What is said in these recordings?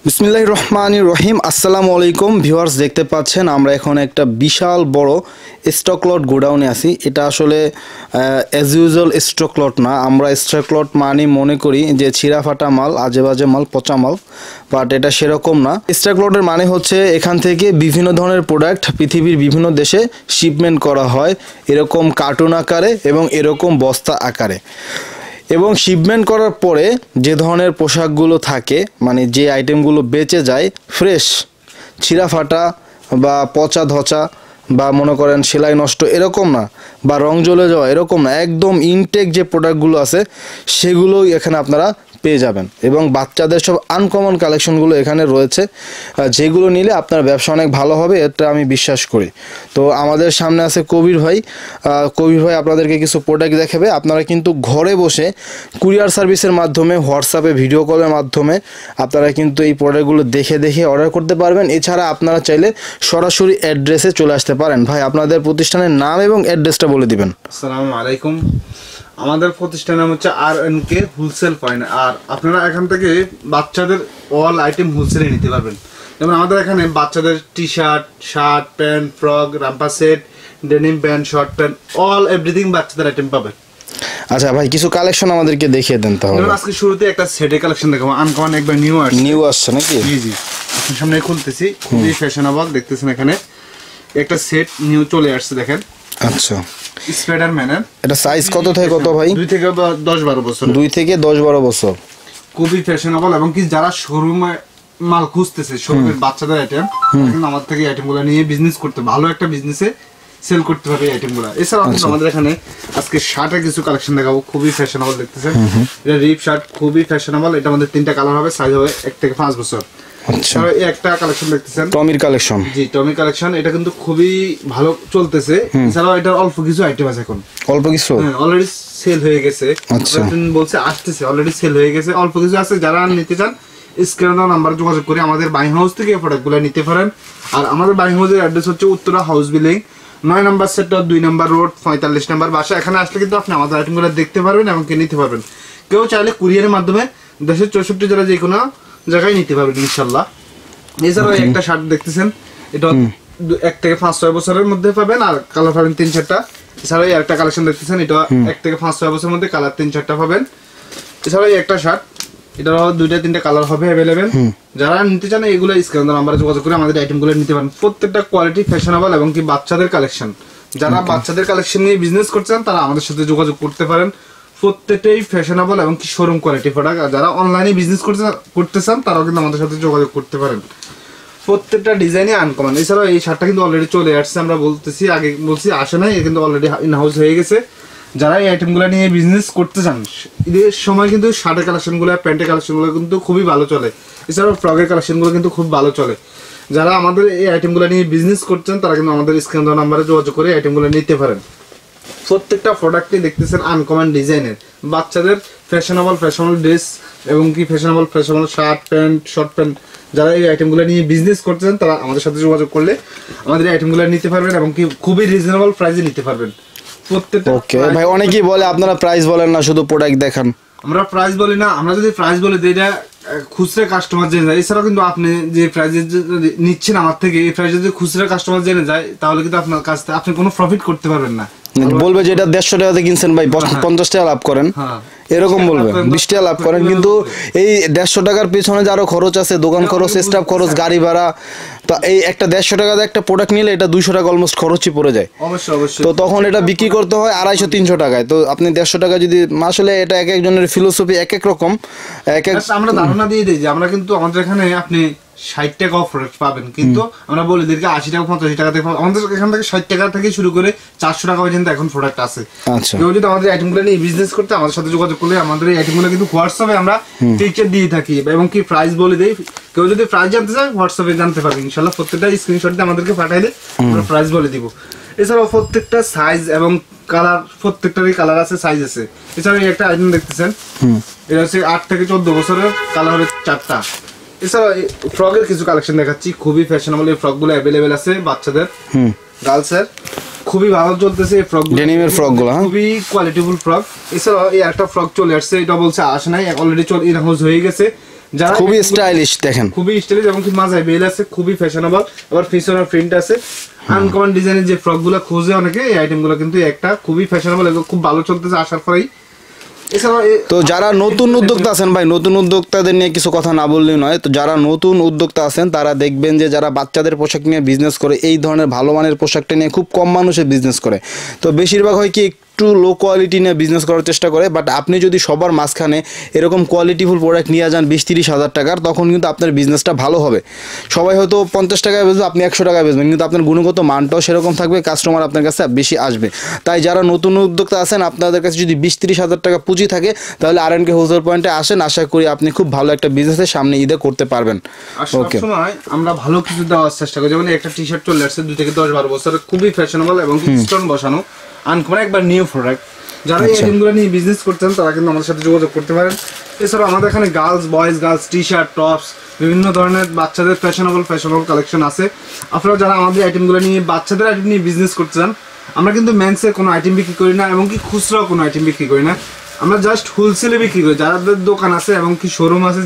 বিসমিল্লাহির রহমানির রহিম। আসসালামু আলাইকুম ভিউয়ার্স, দেখতে পাচ্ছেন আমরা এখন একটা বিশাল বড় স্টক লট গোডাউনে আছি। এটা আসলে অ্যাজ ইউজুয়াল স্টক লট না। আমরা স্টক লট মানে মনে করি যে ছিঁড়া ফাটা মাল, আজে বাজে মাল, পচা মাল, বাট এটা সেরকম না। স্টক লটের মানে হচ্ছে এখান থেকে বিভিন্ন ধরনের প্রোডাক্ট পৃথিবীর বিভিন্ন দেশে শিপমেন্ট করা হয়, এরকম কার্টুন আকারে এবং এরকম বস্তা আকারে। এবং শিপমেন্ট করার পরে যে ধরনের পোশাকগুলো থাকে, মানে যে আইটেমগুলো বেঁচে যায়, ফ্রেশ, ছিঁড়া ফাটা বা পচা ধচা বা মনে করেন সেলাই নষ্ট এরকম না, বা রং জ্বলে যাওয়া এরকম না, একদম ইনটেক যে প্রোডাক্টগুলো আছে সেগুলোই এখানে আপনারা পেয়ে যাবেন। এবং বাচ্চাদের সব আনকমন কালেকশনগুলো এখানে রয়েছে, যেগুলো নিলে আপনার ব্যবসা অনেক ভালো হবে, এটা আমি বিশ্বাস করি। তো আমাদের সামনে আছে কবির ভাই। কবির ভাই আপনাদেরকে কিছু প্রোডাক্ট দেখাবে। আপনারা কিন্তু ঘরে বসে কুরিয়ার সার্ভিসের মাধ্যমে, হোয়াটসঅ্যাপে ভিডিও কলের মাধ্যমে আপনারা কিন্তু এই প্রোডাক্টগুলো দেখে দেখে অর্ডার করতে পারবেন। এছাড়া আপনারা চাইলে সরাসরি অ্যাড্রেসে চলে আসতে পারেন। ভাই, আপনাদের প্রতিষ্ঠানের নাম এবং অ্যাড্রেসটা বলে দিবেন। আসসালামু আলাইকুম। আমাদের প্রতিষ্ঠানের নাম হচ্ছে RNK হোলসেল পয়েন্ট। আর আপনারা এখান থেকে বাচ্চাদের অল আইটেম হোলসেলে নিতে পারবেন। যেমন আমাদের এখানে বাচ্চাদের T shirt, shirt, pant, frock, romper set, denim pant, short pant, all everything বাচ্চাদের আইটেম পাবেন। আচ্ছা ভাই, কিছু কালেকশন আমাদেরকে দেখিয়ে দেন তাহলে। যেমন আজকে শুরুতে একটা সেটের কালেকশন দেখাবো, আনকমন একবার নিউ আসছে নাকি? জি জি, আপনার সামনে খুলতেছি, খুবই ফ্যাশনেবল দেখতেছেন। এখানে একটা সেট নিউ চলে আসছে, দেখেন। আচ্ছা, স্পাইডারম্যানের। এটা সাইজ কত থেকে কত ভাই? 2 থেকে 10-12 বছর। 2 থেকে 10-12 বছর। খুবই ফ্যাশনেবল। এবং কি যারা শোরুমে মাল খুঁজতেছে, শোরুমের বাচ্চাদের আইটেম, কিন্তু আমাদের থেকে আইটেমগুলো নিয়ে বিজনেস করতে, ভালো একটা বিজনেসে সেল করতে পারবে এই আইটেমগুলো। এছাড়াও আমাদের এখানে আজকে শার্টের কিছু কালেকশন দেখাবো, খুবই ফ্যাশনেবল দেখতেছেন। এটা রিপ শার্ট, খুবই ফ্যাশনেবল। এটা আমাদের 3টা কালার হবে, সাইজ হবে 1 থেকে 5 বছর। আচ্ছা, এই একটা কালেকশন দেখতেছেন, টমির কালেকশন। জি, টমি কালেকশন। এটা কিন্তু খুবই ভালো চলতেছে। এছাড়াও এটার অল্প কিছু আইটেম আছে এখন। অল্প কিছু? হ্যাঁ, অলরেডি সেল হয়ে গেছে। আচ্ছা, বলছে আসতেছে, অলরেডি সেল হয়ে গেছে। অল্প কিছু আছে, যারা নিতে চান স্ক্রিনে নাম্বার যোগাযোগ করে আমাদের বাইং হাউস থেকে এই প্রোডাক্টগুলো নিতে পারেন। আর আমাদের বাইং হাউসের অ্যাড্রেস হচ্ছে উত্তরা হাউস বিল্ডিং, 9 নম্বর সেক্টর, 2 নম্বর রোড, 45 নম্বর বাসা। এখানে আসলে কিন্তু আপনি আমাদের আইটেমগুলো দেখতে পারবেন এবং নিতে পারবেন। কেউ চাইলে কুরিয়ারের মাধ্যমে দেশের 64 জেলা যে কোনো জায়গায় নিতে পারবেন ইনশাল্লাহ। এছাড়াও একটা শার্ট দেখতেছেন, এটা 1 থেকে 5-6 বছরের মধ্যে পাবেন, আর কালার পাবেন 3-4টা। এছাড়াও একটা কালেকশন দেখতেছেন, এটা 1 থেকে 5-6 বছরের মধ্যে কালার 3-4টা পাবেন। এছাড়াও একটা শার্ট, এটারও 2-3টা কালার হবে অ্যাভেলেবেল। যারা নিতে চান এগুলো স্ক্রিনে নাম্বারে যোগাযোগ করে আমাদের আইটেমগুলো নিতে পারেন। প্রত্যেকটা কোয়ালিটি ফ্যাশনেবল এবং কি বাচ্চাদের কালেকশন। যারা বাচ্চাদের কালেকশন নিয়ে বিজনেস করছেন তারা আমাদের সাথে যোগাযোগ করতে পারেন। প্রত্যেকটাই ফ্যাশনেবল এবং কি শোরুম কোয়ালিটি প্রোডাক্ট। যারা অনলাইনে বিজনেস করতে চান তারাও কিন্তু আমাদের সাথে যোগাযোগ করতে পারেন। প্রত্যেকটা ডিজাইনই আনকমন। এছাড়াও এই শার্টটা কিন্তু অলরেডি চলে আসছে, আমরা বলতেছি, আগে বলছি আসে নাই, কিন্তু অলরেডি ইন হাউস হয়ে গেছে। যারা এই আইটেমগুলো নিয়ে বিজনেস করতে চান, ঈদের সময় কিন্তু শার্টের কালেকশনগুলো, প্যান্টের কালেকশনগুলো কিন্তু খুবই ভালো চলে। এছাড়াও ফ্রকের কালেকশনগুলো কিন্তু খুব ভালো চলে। যারা আমাদের এই আইটেমগুলো নিয়ে বিজনেস করছেন তারা কিন্তু আমাদের স্ক্রিন দেওয়া নাম্বারে যোগাযোগ করে আইটেমগুলো নিতে পারেন। প্রত্যেকটা প্রোডাক্টই দেখতেছেন আনকমন ডিজাইনের, বাচ্চাদের ফ্যাশনেবল ড্রেস এবং কি fashionable shirt, pant, short pant. যারা এই আইটেমগুলো নিয়ে বিজনেস করতেছেন তারা আমাদের সাথে যোগাযোগ করলে আমাদের এই আইটেমগুলো নিতে পারবেন এবং কি খুবই রিজনেবল প্রাইসে নিতে পারবেন। ওকে ভাই, অনেকেই বলে আপনারা প্রাইস বলেন না, শুধু প্রোডাক্ট দেখান। আমরা প্রাইস বলি না, আমরা যদি প্রাইস বলি যেটা খুচরা কাস্টমার জেনে যায়। এছাড়াও কিন্তু আপনি যে প্রাইসে নিচ্ছেন আমার থেকে, এই প্রাইসে যদি খুচরা কাস্টমার জেনে যায় তাহলে কিন্তু আপনার কাছ থেকে আপনি কোনো প্রফিট করতে পারবেন না। বলবে যে এটা 150 টাকাতে কিনছেন ভাই, 50 টাকা লাভ করেন, এরকম বলবে, 20 টাকা লাভ করেন। কিন্তু এই 150 টাকার পিছনে যে আরো খরচ আছে, দোকান খরচ, স্টাফ খরচ, গাড়ি ভাড়া, তো এই একটা 150 টাকাতে একটা প্রোডাক্ট নিলে এটা 200 টাকা অলমোস্ট খরচই পড়ে যায়। অবশ্যই। তো তখন এটা বিক্রি করতে হয় 250-300 টাকায়। তো আপনি 150 টাকা যদি, আসলে এটা এক একজনের ফিলোসফি এক এক রকম। আমরা ধারণা দিয়ে দিই যে আমরা কিন্তু আমাদের এখানে আপনি 60 টাকা অফার পাবেন, কিন্তু আমরা বলি এদেরকে 80 টাকা 85 টাকা থেকে আমাদের এখান থেকে 60 টাকা থেকে শুরু করে 400 টাকা পর্যন্ত এখন প্রোডাক্ট আছে। আচ্ছা, কেউ যদি আমাদের আইটেমগুলো নিয়ে বিজনেস করতে আমাদের সাথে যোগাযোগ করলে আমাদের এই আইটেমগুলো কিন্তু হোয়াটসঅ্যাপে আমরা পিকচার দিয়ে থাকি এবং কি প্রাইস বলে দেই। কেউ যদি প্রাইস জানতে চায় হোয়াটসঅ্যাপে জানতে পারবে ইনশাআল্লাহ। প্রত্যেকটা স্ক্রিনশট দিয়ে আমাদেরকে পাঠাইলে আমরা প্রাইস বলে দিব। এছাড়াও প্রত্যেকটা সাইজ এবং কালার, প্রত্যেকটারই কালার আছে, সাইজ আছে। এছাড়াও একটা আইটেম দেখতেছেন, এটা হচ্ছে 8 থেকে 14 বছরের, কালার হবে 4টা। এছাড়া ফ্রকের কিছু কালেকশন দেখাচ্ছি, খুবই ফ্যাশনেবল। এই ফ্রকগুলো অ্যাভেলেবেল আছে বাচ্চাদের, গার্লসের, খুবই ভালো চলতেছে এই ফ্রক, ডেনিমের ফ্রকগুলো, খুবই কোয়ালিটিফুল ফ্রক। এছাড়াও এই একটা ফ্রক চলে আসছে, এটা বলছে আসে নাই, অলরেডি ইন হাউস হয়ে গেছে। যারা খুবই স্টাইলিশ দেখেন, খুবই স্টাইলিশ এবং কি মাঝে বেল আছে, খুবই ফ্যাশনেবল, আবার পিছনের প্রিন্ট আছে, আনকমন ডিজাইনের যে ফ্রকগুলো খোঁজে অনেকে, এই আইটেমগুলো কিন্তু একটা খুবই ফ্যাশনেবল, এগুলো খুব ভালো চলতেছে আসার পরেই। এছাড়াও তো যারা নতুন উদ্যোক্তা আছেন ভাই, নতুন উদ্যোক্তাদের নিয়ে কিছু কথা না বললেই নয়। তো যারা নতুন উদ্যোক্তা আছেন তারা দেখবেন যে যারা বাচ্চাদের পোশাক নিয়ে বিজনেস করে, এই ধরনের ভালো মানের পোশাকটা নিয়ে খুব কম মানুষের বিজনেস করে। তো বেশিরভাগ হয় কি একটু লো কোয়ালিটি নিয়ে বিজনেস করার চেষ্টা করে, বাট আপনি যদি সবার মাঝখানে এরকম কোয়ালিটিফুল প্রোডাক্ট নিয়ে যান 20-30 হাজার টাকার, তখন কিন্তু আপনার বিজনেসটা ভালো হবে। সবাই হয়তো 50 টাকায় বেচবে, আপনি 100 টাকায় বেচবেন, কিন্তু আপনার গুণগত মানটাও সেরকম থাকবে, কাস্টমার আপনার কাছে বেশি আসবে। তাই যারা নতুন উদ্যোক্তা আছেন, আপনাদের কাছে যদি 20-30 হাজার টাকা পুঁজি থাকে, তাহলে R&K হোলসেল পয়েন্টে আসেন, আশা করি আপনি খুব ভালো একটা বিজনেসের সামনে ঈদে করতে পারবেন। ওকে, সময় আমরা ভালো কিছু দেওয়ার চেষ্টা করি, যেমন একটা টি শার্ট চলে আসছে 2 থেকে 10-12 বছর, খুবই ফ্যাশনেবল এবং স্টোন বসানো, আনকমন একবার নিউ প্রোডাক্ট। যারা এই আইটেমগুলো নিয়ে বিজনেস করতেন তারা কিন্তু আমাদের সাথে যোগাযোগ করতে পারেন। এছাড়াও আমাদের এখানে girls, boys, girls T shirt, tops, বিভিন্ন ধরনের বাচ্চাদের ফ্যাশনেবল কালেকশন আছে। আপনারা যারা আমাদের আইটেমগুলো নিয়ে বাচ্চাদের আইটেম নিয়ে বিজনেস করতে চান, আমরা কিন্তু মেন্সের কোনো আইটেম বিক্রি করি না এবং কি খুচরাও কোনো আইটেম বিক্রি করি না, আমরা জাস্ট হোলসেলে বিক্রি করি। যাদের দোকান আছে এবং কি শোরুম আছে,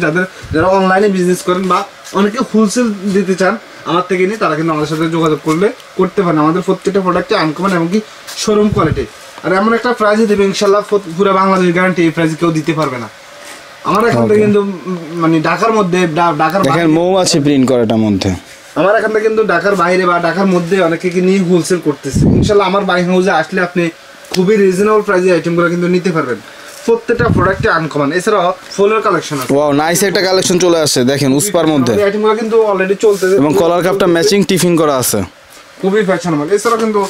যারা অনলাইনে বিজনেস করেন বা অনেকে হোলসেল দিতে চান আমার থেকে নিয়ে, তারা কিন্তু আমাদের সাথে যোগাযোগ করতে পারেন। আমাদের প্রত্যেকটা প্রোডাক্টে আনকমন এবং কি শোরুম কোয়ালিটি, আর এমন একটা প্রাইজে দেবে ইনশাল্লাহ পুরো বাংলাদেশ গ্যারান্টি, এই প্রাইজে কেউ দিতে পারবে না। আমার এখান থেকে কিন্তু মানে ঢাকার মধ্যে, ঢাকার মৌমাছি প্রিন্ট করে এটার মধ্যে, আমার এখান থেকে কিন্তু ঢাকার বাইরে বা ঢাকার মধ্যে অনেকে নিয়ে হোলসেল করতেছে। ইনশাল্লাহ আমার বাইং হাউসে আসলে আপনি খুবই রিজনেবল প্রাইসে আইটেমগুলো কিন্তু নিতে পারবেন। প্রত্যেকটা প্রোডাক্টে আনকমন। এছাড়াও ফুলের কালেকশন আছে, ওয়াও নাইস একটা কালেকশন চলে আসছে দেখেন উসপার মধ্যে, এই আইটেমগুলো কিন্তু অলরেডি চলতেছে এবং কলার কাপটা ম্যাচিং টিফিন করা আছে, খুবই ফ্যাশনেবল। এছাড়াও কিন্তু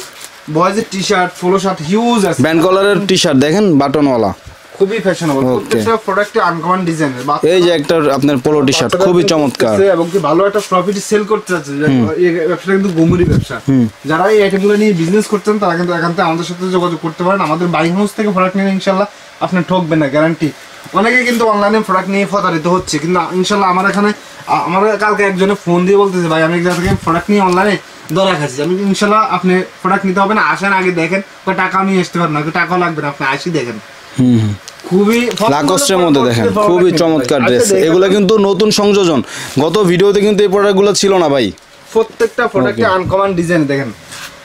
বয়েজের T shirt, polo shirt huge আছে, ব্যান্ড কলারের টি শার্ট দেখেন বাটনওয়ালা, খুবই ফ্যাশনেবল। প্রত্যেকটা প্রোডাক্টে আনকমন ডিজাইনের। এই যে একটা আপনার পোলো টি শার্ট খুবই চমৎকার এবং কি ভালো একটা প্রফিট সেল করতে যাচ্ছে, এই ব্যবসাটা কিন্তু গুমুরি ব্যবসা। যারা এই আইটেমগুলো নিয়ে বিজনেস করতেন তারা কিন্তু এখান থেকে আমাদের সাথে যোগাযোগ করতে পারেন। আমাদের বাইং হাউস থেকে প্রোডাক্ট নিয়ে ইনশাল্লাহ আপনি ঠকবেন না, গ্যারান্টি। অনেকে কিন্তু অনলাইনে প্রোডাক্ট নিয়ে প্রতারিত হচ্ছে, কিন্তু ইনশাল্লাহ আমার এখানে, আমার কালকে একজনে ফোন দিয়ে বলতেছে ভাই আমি এক জায়গা থেকে প্রোডাক্ট নিয়ে অনলাইনে ধরা খাচ্ছি। আমি ইনশাল্লাহ আপনি প্রোডাক্ট নিতে হবে না, আসেন আগে দেখেন, টাকাও নিয়ে আসতে পারেন না, টাকাও লাগবে না, আপনি আসি দেখেন। খুবই লাকোস্টের মধ্যে দেখেন খুবই চমৎকার ড্রেস, এগুলো কিন্তু নতুন সংযোজন, গত ভিডিওতে কিন্তু এই প্রোডাক্টগুলো ছিল না ভাই। প্রত্যেকটা প্রোডাক্টে আনকমন ডিজাইন দেখেন,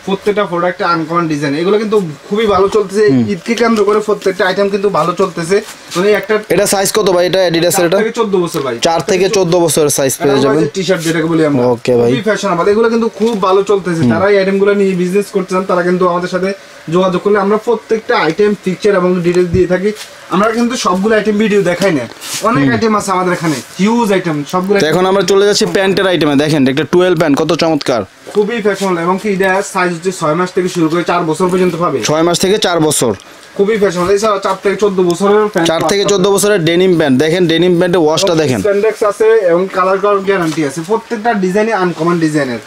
প্রত্যেকটা প্রোডাক্টে আনকমন ডিজাইন, এগুলো কিন্তু খুবই ভালো চলতেছে। ঈদকে কেন্দ্র করে প্রত্যেকটা আইটেম কিন্তু ভালো চলতেছে। মানে একটা, এটা সাইজ কত ভাই? এটা অ্যাডিডাসের, এটা 14 বছর ভাই, 4 থেকে 14 বছরের সাইজ পেয়ে যাবেন। টি-শার্ট যেটাকে বলি আমরা, ওকে ভাই, খুবই ফ্যাশনেবল, এগুলো কিন্তু খুব ভালো চলতেছে। যারা এই আইটেমগুলো নিয়ে বিজনেস করতে চান তারা কিন্তু আমাদের সাথে যোগাযোগ করলে আমরা প্রত্যেকটা আইটেম পিকচার এবং ডিটেইলস দিয়ে থাকি। আমরা কিন্তু সবগুলো আইটেম ভিডিও দেখাই না, অনেক আইটেম আছে আমাদের এখানে, হিউজ আইটেম সবগুলো। এখন আমরা চলে যাচ্ছি প্যান্টের আইটেমে, দেখেন একটা 12 প্যান্ট কত চমৎকার, খুবই ফ্যাশনেবল এবং কি এটা সাইজ হচ্ছে 6 মাস থেকে শুরু করে 4 বছর পর্যন্ত পাবে। 6 মাস থেকে 4 বছর, খুবই ফ্যাশনেবল। এছাড়া 4 থেকে 14 বছরের প্যান্ট, 4 থেকে 14 বছরের ডেনিম প্যান্ট দেখেন, ডেনিম প্যান্টের ওয়াশটা দেখেন, স্প্যান্ডেক্স আছে এবং কালার করার গ্যারান্টি আছে, প্রত্যেকটা ডিজাইনে আনকমন ডিজাইনের।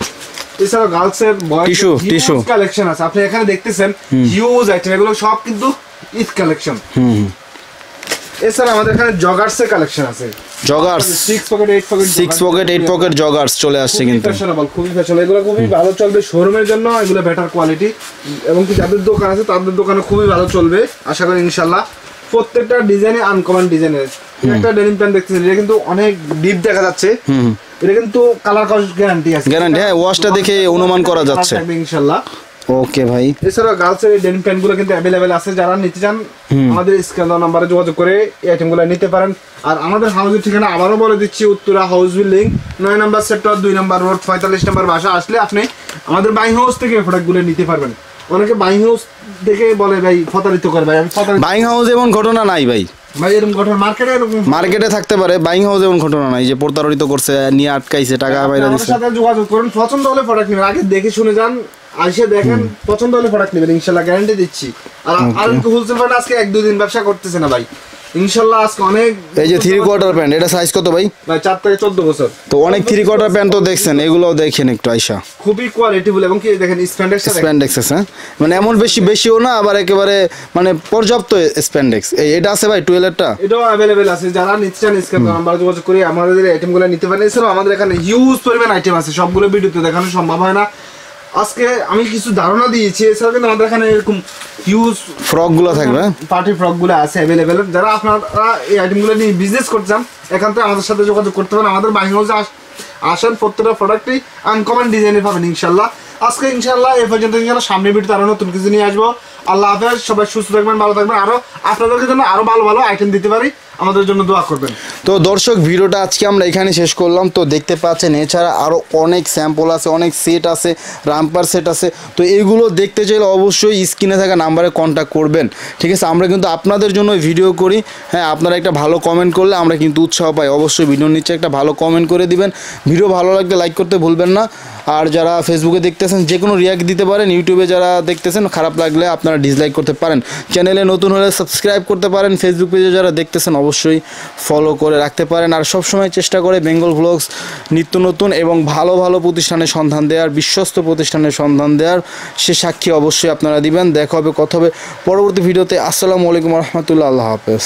এছাড়া গার্লসের টিস্যু কালেকশন আছে, আপনি এখানে দেখতেছেন হিউজ আইটেম, এগুলো সব কিন্তু ঈদ কালেকশন। এছাড়া আমাদের এখানে জগার্সের কালেকশন আছে, জগার্স 6 পকেট 8 পকেট জগার্স চলে আসছে কিন্তু ফ্যাশনেবল, খুবই ফ্যাশনেবল, এগুলো খুবই ভালো চলবে শোরুমের জন্য, এগুলো বেটার কোয়ালিটি এবং কি যাদের দোকান আছে তাদের দোকানে খুবই ভালো চলবে আশা করি ইনশাআল্লাহ। প্রত্যেকটা ডিজাইনে আনকমন ডিজাইনের। একটা ডেনিম প্যান্ট দেখতেছেন, এটা কিন্তু অনেক ডিপ দেখা যাচ্ছে, এটা কিন্তু কালার কস গ্যারান্টি আছে, গ্যারান্টি, হ্যাঁ ওয়াশটা দেখে অনুমান করা যাচ্ছে ইনশাআল্লাহ। ওকে ভাই, এছাড়া গার্লসের এই ডেনিম প্যান্টগুলো কিন্তু অ্যাভেলেবেল আছে, যারা নিতে চান আমাদের স্ক্রিন দেওয়া নাম্বারে যোগাযোগ করে এই আইটেমগুলো নিতে পারেন। আর আমাদের হাউসের ঠিকানা আবারও বলে দিচ্ছি, উত্তরা হাউস বিল্ডিং 9 নম্বর সেক্টর 2 নম্বর রোড 45 নম্বর বাসা আসলে আপনি আমাদের বাইং হাউস থেকে প্রোডাক্টগুলো নিতে পারবেন। অনেকে বাইং হাউস থেকে বলে ভাই প্রতারিত করে, ভাই আমি বাইং হাউস এমন ঘটনা নাই ভাই, ভাই এরকম ঘটনা মার্কেটে থাকতে পারে, বাইং হাউস এমন ঘটনা নাই যে প্রতারিত করছে, নিয়ে আটকাইছে, টাকা বাইরে দিছে। আমাদের সাথে যোগাযোগ করুন, পছন্দ হলে প্রোডাক্ট নেবেন, আগে দেখে শুনে যান, আইসে দেখেন, পছন্দ হলে প্রোডাক্ট নেবেন ইনশাআল্লাহ, গ্যারান্টি দিচ্ছি। আর হোলসেল প্যান্ট আজকে 1-2 দিন ব্যবসা করতেছে না ভাই, ইনশাআল্লাহ আজকে অনেক। এই যে 3/4 প্যান্ট, এটা সাইজ কত ভাই? ভাই 4 থেকে 14 বছর, তো অনেক 3/4 প্যান্ট তো দেখছেন, এগুলোও দেখেন একটু আইসা, খুবই কোয়ালিটিফুল এবং কি দেখেন স্প্যান্ডেক্স আছে, মানে এমন বেশিও না, আবার একেবারে মানে পর্যাপ্ত স্প্যান্ডেক্স। এটা আছে ভাই 12 এরটা, এটাও अवेलेबल আছে, যারা নিতে চান স্ক্রিন নাম্বার যোগাযোগ করে আমাদের আইটেমগুলো নিতে পারেন। এছাড়াও আমাদের এখানে হিউজ পরিমাণ আইটেম আছে, সবগুলো ভিডিওতে দেখানো সম্ভব হয় না। আজকে আমি কিছু ধারণা দিয়েছি, এছাড়া কিন্তু আমাদের এখানে এরকম হিউজ ফ্রকগুলো থাকবে, পার্টি ফ্রকগুলো আছে অ্যাভেলেবেল। যারা আপনারা এই আইটেমগুলো নিয়ে বিজনেস করতে চান এখান থেকে আমাদের সাথে যোগাযোগ করতে পারেন। আমাদের বাইং হাউসে আসেন, প্রত্যেকটা প্রোডাক্টই আনকমন ডিজাইনের পাবেন ইনশাল্লাহ। আজকে ইনশাল্লাহ এ পর্যন্ত, ইনশাল্লাহ সামনে ভিডিওতে আরো নতুন কিছু নিয়ে আসবো। আল্লাহ হাফেজ, সবাই সুস্থ থাকবেন, ভালো থাকবেন, আরো আপনাদের জন্য আরো ভালো ভালো আইটেম দিতে পারি, আমাদের জন্য দোয়া করবেন। তো দর্শক ভিডিওটা আজকে আমরা এখানে শেষ করলাম। তো দেখতে পাচ্ছেন এছাড়া আরও অনেক স্যাম্পল আছে, অনেক সেট আছে, রাম্পার সেট আছে। তো এগুলো দেখতে চাইলে অবশ্যই স্ক্রিনে থাকা নাম্বারে কন্ট্যাক্ট করবেন, ঠিক আছে? আমরা কিন্তু আপনাদের জন্য ভিডিও করি। হ্যাঁ, আপনারা একটা ভালো কমেন্ট করলে আমরা কিন্তু উৎসাহ পাই। অবশ্যই ভিডিওর নিচে একটা ভালো কমেন্ট করে দিবেন। ভিডিও ভালো লাগলে লাইক করতে ভুলবেন না। আর যারা ফেসবুকে দেখতেছেন যে কোনো রিয়াক্ট দিতে পারেন। ইউটিউবে যারা দেখতেছেন খারাপ লাগলে আপনারা ডিসলাইক করতে পারেন। চ্যানেলে নতুন হলে সাবস্ক্রাইব করতে পারেন। ফেসবুক পেজে যারা দেখতেছেন অবশ্যই ফলো করে রাখতে পারেন। আর সবসময় চেষ্টা করে বেঙ্গল ভ্লগস নিত্য নতুন এবং ভালো ভালো প্রতিষ্ঠানের সন্ধান দেওয়ার, বিশ্বস্ত প্রতিষ্ঠানের সন্ধান দেওয়ার সে সাক্ষী অবশ্যই আপনারা দিবেন। দেখা হবে, কথা হবে পরবর্তী ভিডিওতে। আসসালামু আলাইকুম রহমতুল্লাহ, আল্লাহ হাফেজ।